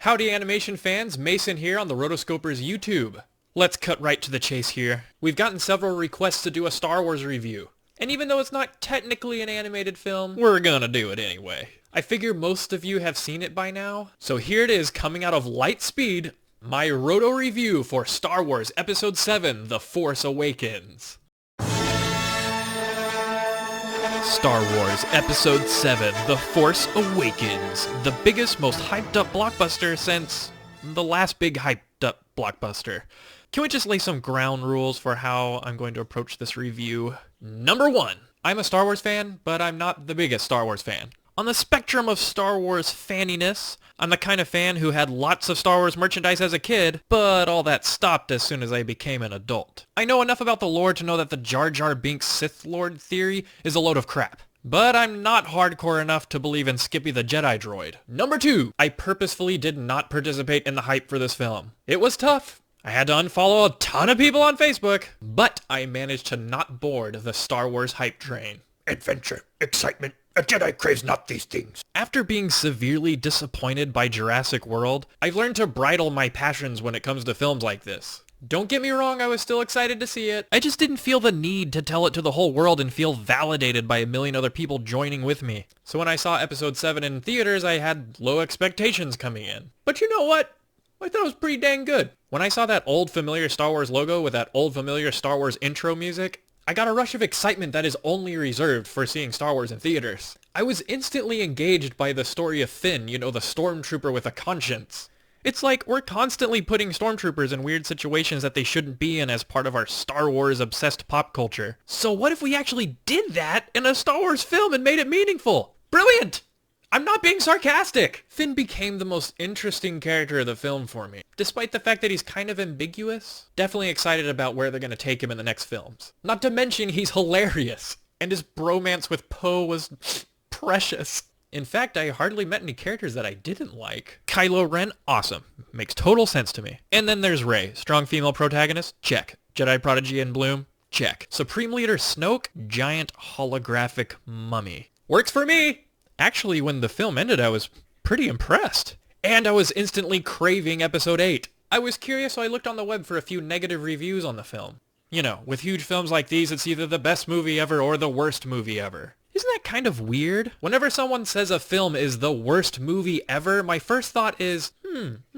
Howdy animation fans, Mason here on the Rotoscopers YouTube. Let's cut right to the chase here. We've gotten several requests to do a Star Wars review. And even though it's not technically an animated film, we're gonna do it anyway. I figure most of you have seen it by now. So here it is, coming out of light speed, my Roto review for Star Wars Episode VII, The Force Awakens. Star Wars Episode VII, The Force Awakens. The biggest, most hyped up blockbuster since the last big hyped up blockbuster. Can we just lay some ground rules for how I'm going to approach this review? Number 1, I'm a Star Wars fan, but I'm not the biggest Star Wars fan. On the spectrum of Star Wars fanniness, I'm the kind of fan who had lots of Star Wars merchandise as a kid, but all that stopped as soon as I became an adult. I know enough about the lore to know that the Jar Jar Binks Sith Lord theory is a load of crap. But I'm not hardcore enough to believe in Skippy the Jedi droid. Number 2, I purposefully did not participate in the hype for this film. It was tough. I had to unfollow a ton of people on Facebook, but I managed to not board the Star Wars hype train. Adventure, excitement, a Jedi craves not these things. After being severely disappointed by Jurassic World, I've learned to bridle my passions when it comes to films like this. Don't get me wrong, I was still excited to see it. I just didn't feel the need to tell it to the whole world and feel validated by a million other people joining with me. So when I saw Episode 7 in theaters, I had low expectations coming in. But you know what? I thought it was pretty dang good. When I saw that old familiar Star Wars logo with that old familiar Star Wars intro music, I got a rush of excitement that is only reserved for seeing Star Wars in theaters. I was instantly engaged by the story of Finn, you know, the stormtrooper with a conscience. It's like we're constantly putting stormtroopers in weird situations that they shouldn't be in as part of our Star Wars obsessed pop culture. So what if we actually did that in a Star Wars film and made it meaningful? Brilliant! I'm not being sarcastic! Finn became the most interesting character of the film for me. Despite the fact that he's kind of ambiguous, definitely excited about where they're going to take him in the next films. Not to mention he's hilarious, and his bromance with Poe was precious. In fact, I hardly met any characters that I didn't like. Kylo Ren, awesome. Makes total sense to me. And then there's Rey, strong female protagonist, check. Jedi prodigy in bloom, check. Supreme Leader Snoke, giant holographic mummy. Works for me! Actually, when the film ended, I was pretty impressed. And I was instantly craving Episode 8. I was curious, so I looked on the web for a few negative reviews on the film. You know, with huge films like these, it's either the best movie ever or the worst movie ever. Isn't that kind of weird? Whenever someone says a film is the worst movie ever, my first thought is,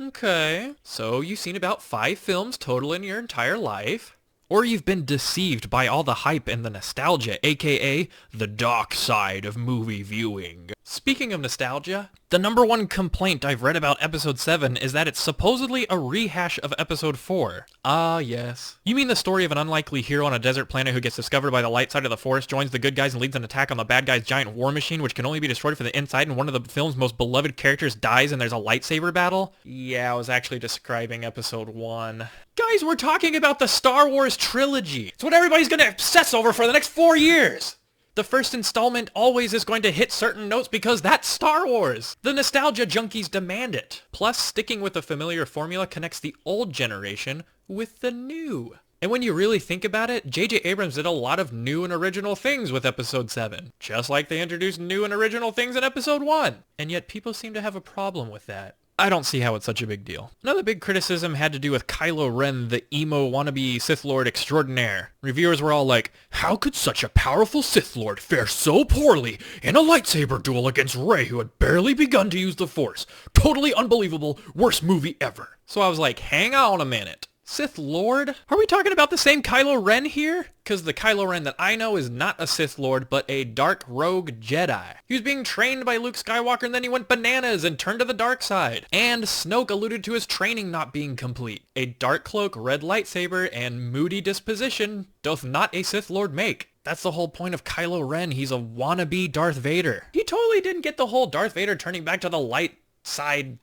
okay. So you've seen about 5 films total in your entire life? Or you've been deceived by all the hype and the nostalgia, aka the dark side of movie viewing. Speaking of nostalgia, the number 1 complaint I've read about Episode 7 is that it's supposedly a rehash of Episode 4. Ah, yes. You mean the story of an unlikely hero on a desert planet who gets discovered by the light side of the Force, joins the good guys and leads an attack on the bad guy's giant war machine which can only be destroyed from the inside, and one of the film's most beloved characters dies and there's a lightsaber battle? Yeah, I was actually describing Episode 1. Guys, we're talking about the Star Wars trilogy. It's what everybody's gonna obsess over for the next 4 years. The first installment always is going to hit certain notes because that's Star Wars. The nostalgia junkies demand it. Plus, sticking with the familiar formula connects the old generation with the new. And when you really think about it, J.J. Abrams did a lot of new and original things with Episode 7. Just like they introduced new and original things in Episode 1. And yet people seem to have a problem with that. I don't see how it's such a big deal. Another big criticism had to do with Kylo Ren, the emo wannabe Sith Lord extraordinaire. Reviewers were all like, how could such a powerful Sith Lord fare so poorly in a lightsaber duel against Rey who had barely begun to use the Force? Totally unbelievable, worst movie ever. So I was like, hang on a minute. Sith Lord? Are we talking about the same Kylo Ren here? Because the Kylo Ren that I know is not a Sith Lord, but a dark rogue Jedi. He was being trained by Luke Skywalker and then he went bananas and turned to the dark side. And Snoke alluded to his training not being complete. A dark cloak, red lightsaber, and moody disposition doth not a Sith Lord make. That's the whole point of Kylo Ren. He's a wannabe Darth Vader. He totally didn't get the whole Darth Vader turning back to the light side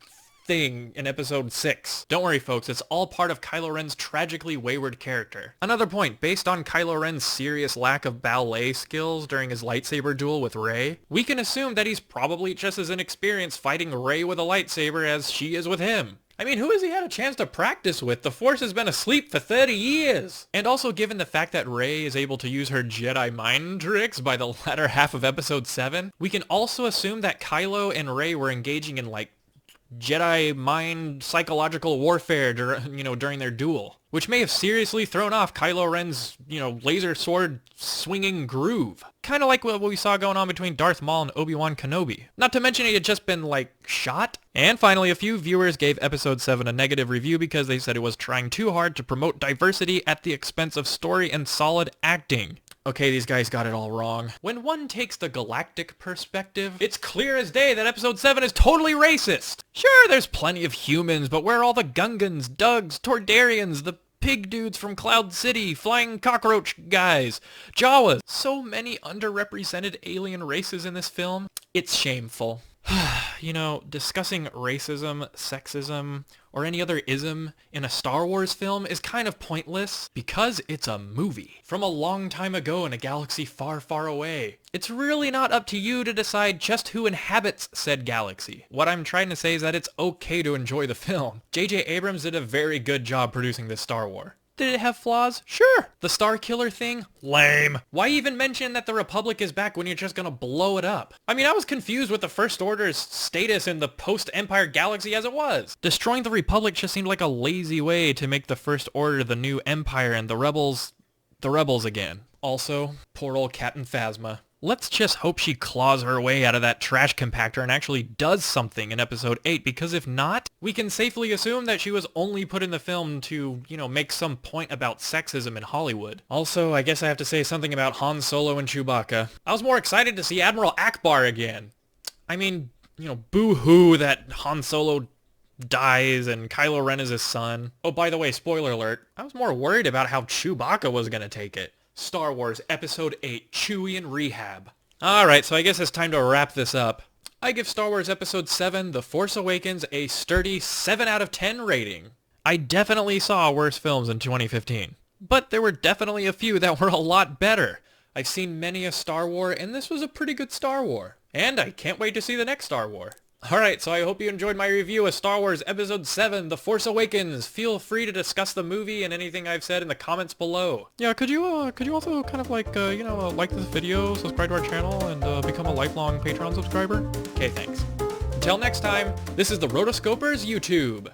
thing in Episode 6. Don't worry folks, it's all part of Kylo Ren's tragically wayward character. Another point, based on Kylo Ren's serious lack of ballet skills during his lightsaber duel with Rey, we can assume that he's probably just as inexperienced fighting Rey with a lightsaber as she is with him. I mean, who has he had a chance to practice with? The Force has been asleep for 30 years. And also given the fact that Rey is able to use her Jedi mind tricks by the latter half of Episode 7, we can also assume that Kylo and Rey were engaging in, like, Jedi mind psychological warfare, during their duel, which may have seriously thrown off Kylo Ren's, laser sword swinging groove. Kind of like what we saw going on between Darth Maul and Obi-Wan Kenobi. Not to mention he had just been, shot. And finally, a few viewers gave Episode 7 a negative review because they said it was trying too hard to promote diversity at the expense of story and solid acting. Okay, these guys got it all wrong. When one takes the galactic perspective, it's clear as day that Episode 7 is totally racist. Sure, there's plenty of humans, but where are all the Gungans, Dugs, Tordarians, the pig dudes from Cloud City, flying cockroach guys, Jawas? So many underrepresented alien races in this film. It's shameful. Discussing racism, sexism, or any other ism in a Star Wars film is kind of pointless because it's a movie from a long time ago in a galaxy far, far away. It's really not up to you to decide just who inhabits said galaxy. What I'm trying to say is that it's okay to enjoy the film. J.J. Abrams did a very good job producing this Star Wars. Did it have flaws? Sure. The Star Killer thing? Lame. Why even mention that the Republic is back when you're just gonna blow it up? I mean, I was confused with the First Order's status in the post-Empire galaxy as it was. Destroying the Republic just seemed like a lazy way to make the First Order the new Empire and the Rebels again. Also, poor old Captain Phasma. Let's just hope she claws her way out of that trash compactor and actually does something in Episode 8, because if not, we can safely assume that she was only put in the film to, make some point about sexism in Hollywood. Also, I guess I have to say something about Han Solo and Chewbacca. I was more excited to see Admiral Akbar again. I mean, boo-hoo that Han Solo dies and Kylo Ren is his son. Oh, by the way, spoiler alert, I was more worried about how Chewbacca was gonna take it. Star Wars Episode 8, Chewie in Rehab. Alright, so I guess it's time to wrap this up. I give Star Wars Episode 7, The Force Awakens, a sturdy 7 out of 10 rating. I definitely saw worse films in 2015, but there were definitely a few that were a lot better. I've seen many a Star Wars, and this was a pretty good Star Wars. And I can't wait to see the next Star Wars. Alright, so I hope you enjoyed my review of Star Wars Episode 7, The Force Awakens. Feel free to discuss the movie and anything I've said in the comments below. Yeah, could you also kind of like this video, subscribe to our channel, and become a lifelong Patreon subscriber? Okay, thanks. Until next time, this is the Rotoscopers YouTube.